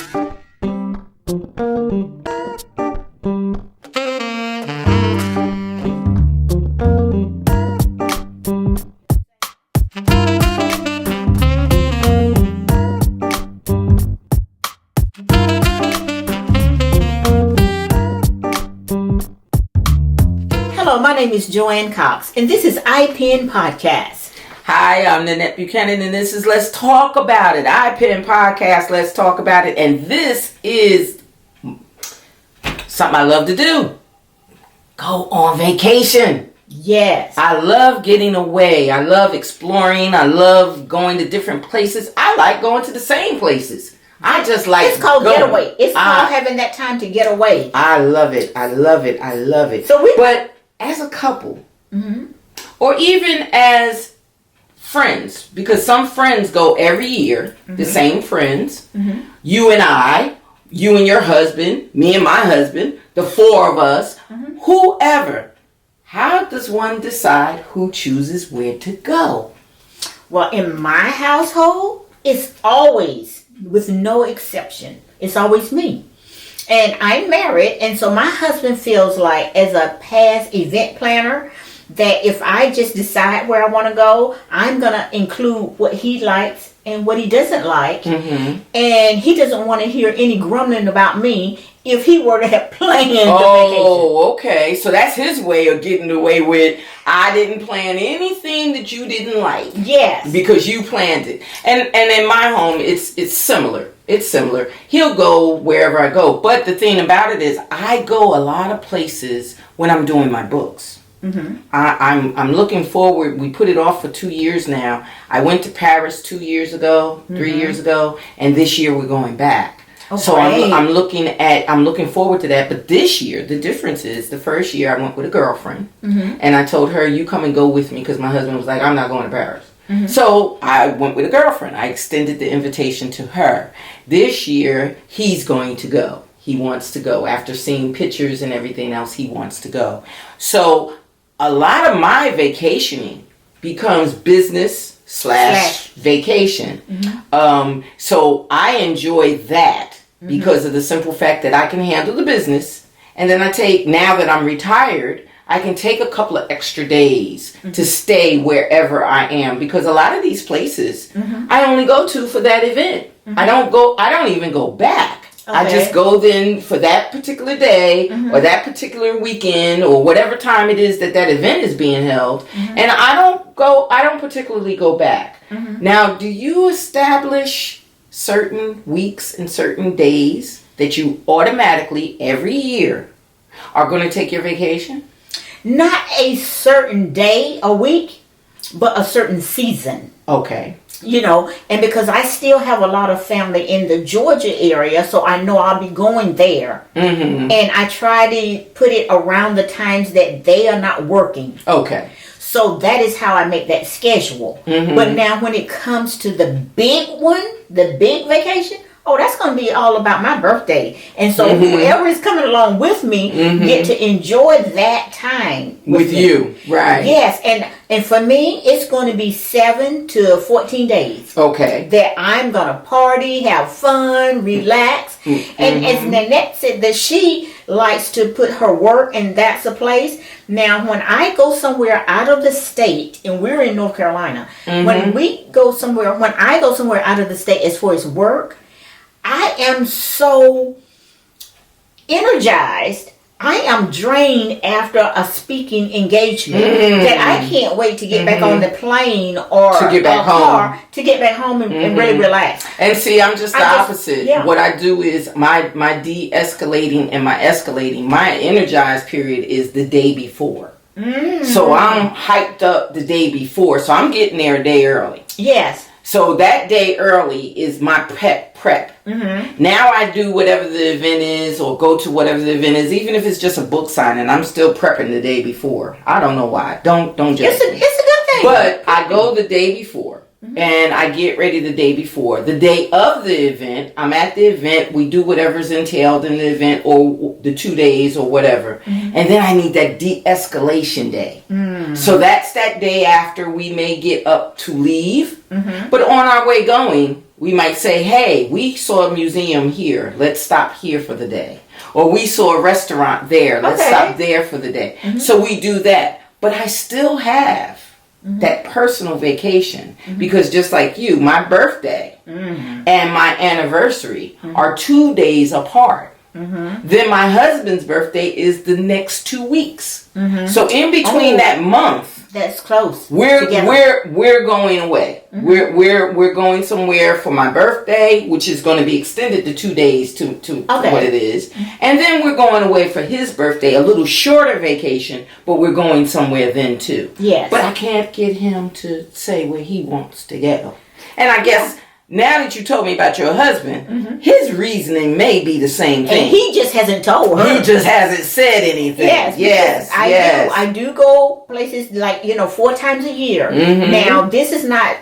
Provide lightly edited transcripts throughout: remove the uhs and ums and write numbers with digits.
Hello, my name is Joanne Cox, and this is iPen Podcast. Hi, I'm Nanette Buchanan, and this is Let's Talk About It. iPen Podcast, Let's Talk About It. And this is something I love to do. Go on vacation. Yes. I love getting away. I love exploring. I love going to different places. I like going to the same places. I just like It's called going. getaway. It's called having that time to get away. I love it. I love it. I love it. But as a couple, or even as friends, because some friends go every year, the same friends, you and I, you and your husband, me and my husband, the four of us, whoever. How does one decide who chooses where to go? Well, in my household, it's always, with no exception, it's always me. And I'm married, and so my husband feels like, as a past event planner, that if I just decide where I want to go, I'm going to include what he likes and what he doesn't like. And he doesn't want to hear any grumbling about me if he were to have planned the vacation. Oh, okay. So that's his way of getting away with, I didn't plan anything that you didn't like. Yes. Because you planned it. And in my home, it's similar. It's similar. He'll go wherever I go. But the thing about it is, I go a lot of places when I'm doing my books. I'm looking forward. We put it off for 2 years now. I went to Paris 2 years ago, 3 years ago, and this year we're going back. Oh, so I'm looking forward to that. But this year, the difference is, the first year I went with a girlfriend, and I told her, you come and go with me, because my husband was like, I'm not going to Paris. So I went with a girlfriend. I extended the invitation to her. This year, he's going to go. He wants to go. After seeing pictures and everything else, he wants to go. So a lot of my vacationing becomes business slash vacation. So I enjoy that because of the simple fact that I can handle the business. And then now that I'm retired, I can take a couple of extra days to stay wherever I am, because a lot of these places I only go to for that event. I don't even go back. Okay. I just go then for that particular day or that particular weekend or whatever time it is that event is being held. And I don't particularly go back. Now, do you establish certain weeks and certain days that you automatically every year are going to take your vacation? Not a certain day a week, but a certain season. Okay. You know, and because I still have a lot of family in the Georgia area, so I know I'll be going there. And I try to put it around the times that they are not working. Okay. So that is how I make that schedule. But now when it comes to the big one, the big vacation, that's going to be all about my birthday. And so whoever is coming along with me get to enjoy that time with you. Right. Yes. And for me, it's going to be 7 to 14 days. Okay. That I'm going to party, have fun, relax. And as Nanette said, that she likes to put her work, and that's a place. Now, when I go somewhere out of the state, and we're in North Carolina, when I go somewhere out of the state as far as work, I am so energized. I am drained after a speaking engagement that I can't wait to get back on the plane or to get back home. To get back home and really relax. And see, I'm just the opposite. What I do is my de-escalating and my escalating. My energized period is the day before. So I'm hyped up the day before. So I'm getting there a day early. Yes. So that day early is my prep. Now I do whatever the event is, or go to whatever the event is, even if it's just a book signing. I'm still prepping the day before. I don't know why. Don't judge. It's a good thing. But I go the day before. And I get ready the day before. The day of the event, I'm at the event. We do whatever's entailed in the event, or the 2 days or whatever. And then I need that de-escalation day. So that's that day after we may get up to leave. But on our way going, we might say, hey, we saw a museum here. Let's stop here for the day. Or we saw a restaurant there. Let's stop there for the day. So we do that. But I still have that personal vacation because just like you, my birthday and my anniversary are 2 days apart. Then my husband's birthday is the next 2 weeks. So in between that month, that's close. We're going away. We're going somewhere for my birthday, which is going to be extended to 2 days to what it is, and then we're going away for his birthday, a little shorter vacation, but we're going somewhere then too. Yes. But I can't get him to say where he wants to go, and I guess. Now that you told me about your husband, his reasoning may be the same thing. And he just hasn't told her. He just hasn't said anything. Yes. I do go places like, 4 times a year. Now, this is not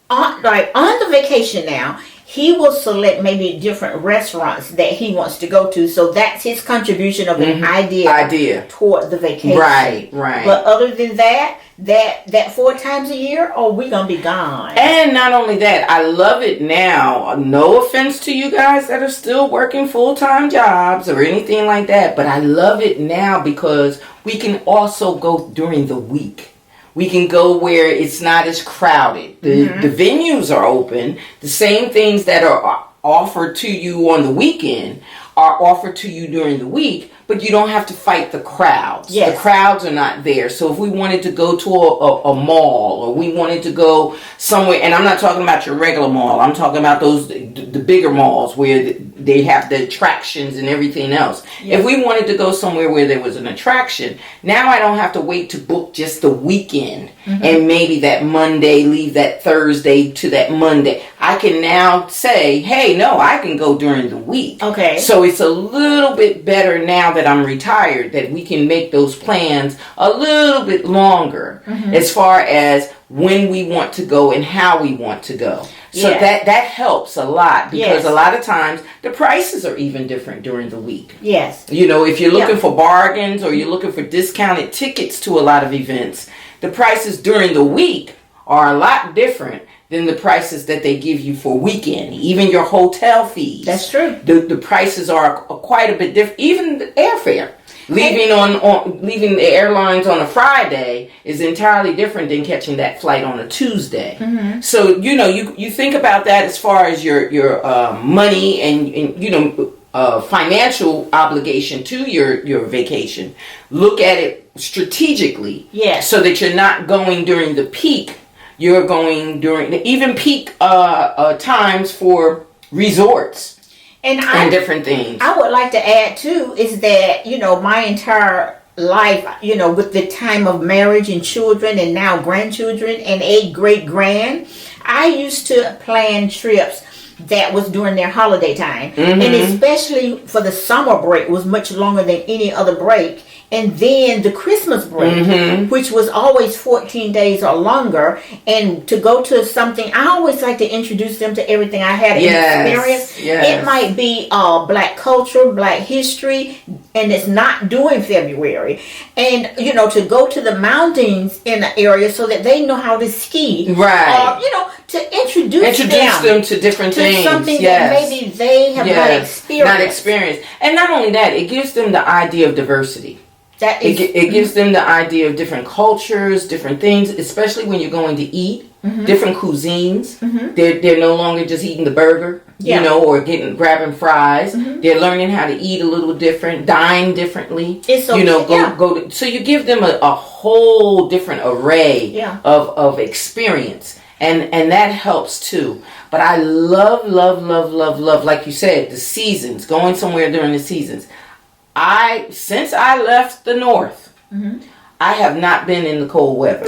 on the vacation now. He will select maybe different restaurants that he wants to go to. So that's his contribution of an idea toward the vacation. Right. But other than that 4 times a year, we're going to be gone. And not only that, I love it now. No offense to you guys that are still working full-time jobs or anything like that. But I love it now because we can also go during the week. We can go where it's not as crowded. The venues are open. The same things that are offered to you on the weekend are offered to you during the week, but you don't have to fight the crowds. Yes. The crowds are not there. So if we wanted to go to a mall or we wanted to go somewhere, and I'm not talking about your regular mall, I'm talking about the bigger malls where they have the attractions and everything else. Yes. If we wanted to go somewhere where there was an attraction, now I don't have to wait to book just the weekend and maybe that Monday, leave that Thursday to that Monday. I can now say, hey, no, I can go during the week. Okay. So it's a little bit better now that I'm retired that we can make those plans a little bit longer as far as when we want to go and how we want to go. So that helps a lot because a lot of times the prices are even different during the week. Yes. If you're looking for bargains or you're looking for discounted tickets to a lot of events, the prices during the week are a lot different than the prices that they give you for weekend. Even your hotel fees. That's true. The prices are quite a bit different. Even the airfare. Leaving the airlines on a Friday is entirely different than catching that flight on a Tuesday. So you think about that as far as your money and financial obligation to your vacation. Look at it strategically, so that you're not going during the peak. You're going during even peak times for resorts. And different things. I would like to add too is that my entire life, with the time of marriage and children and now grandchildren and 8 great grand, I used to plan trips that was during their holiday time, and especially for the summer break was much longer than any other break. And then the Christmas break, which was always 14 days or longer, and to go to something, I always like to introduce them to everything I had experience. It might be Black culture, Black history, and it's not during February. And, to go to the mountains in the area so that they know how to ski. Right. To introduce them to different things. Something that maybe they have not experienced. And not only that, it gives them the idea of diversity. It gives them the idea of different cultures, different things, especially when you're going to eat, different cuisines. They're no longer just eating the burger, or grabbing fries. They're learning how to eat a little different, dine differently. So you give them a whole different array of experience. And that helps too. But I love, like you said, the seasons, going somewhere during the seasons. Since I left the north, I have not been in the cold weather.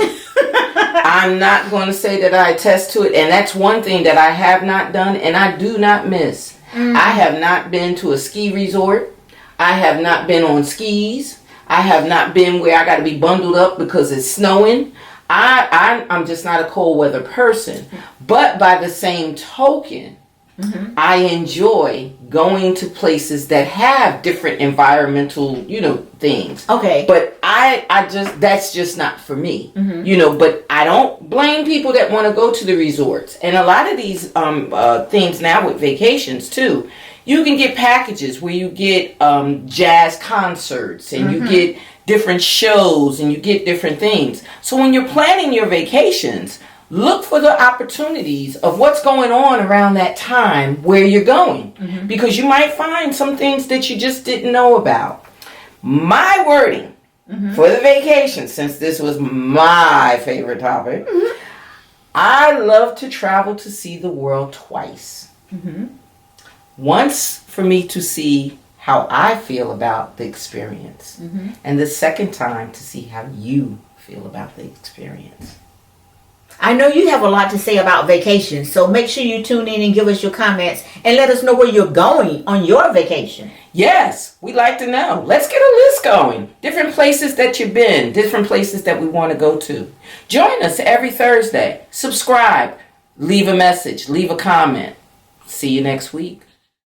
I'm not going to say that I attest to it, and that's one thing that I have not done, and I do not miss. I have not been to a ski resort. I have not been on skis. I have not been where I got to be bundled up because it's snowing. I'm just not a cold weather person. But by the same token, I enjoy going to places that have different environmental, things. Okay. But I just, that's just not for me, you know, but I don't blame people that want to go to the resorts. And a lot of these things now with vacations too, you can get packages where you get jazz concerts and you get different shows and you get different things. So when you're planning your vacations, look for the opportunities of what's going on around that time where you're going, because you might find some things that you just didn't know about. My wording for the vacation, since this was my favorite topic, I love to travel to see the world twice. Once for me to see how I feel about the experience, and the second time to see how you feel about the experience. I know you have a lot to say about vacations, so make sure you tune in and give us your comments and let us know where you're going on your vacation. Yes, we'd like to know. Let's get a list going. Different places that you've been, different places that we want to go to. Join us every Thursday. Subscribe, leave a message, leave a comment. See you next week.